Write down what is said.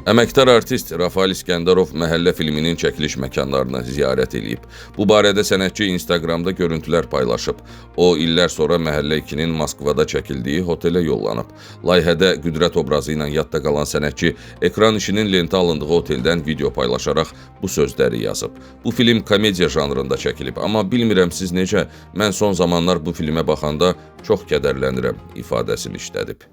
Əməkdar artist Rafael İskəndərov məhəllə filminin çəkiliş məkanlarını ziyarət edib. Bu barədə sənətçi Instagramda görüntülər paylaşıb. O, illər sonra Məhəllə 2-nin Moskvada çəkildiyi otelə yollanıb. Layihədə qüdrət obrazı ilə yadda qalan sənətçi ekran işinin lentə alındığı oteldən video paylaşaraq bu sözləri yazıb. Bu film komediya janrında çəkilib, amma bilmirəm siz necə, mən son zamanlar bu filmə baxanda çox kədərlənirəm ifadəsini işlədib.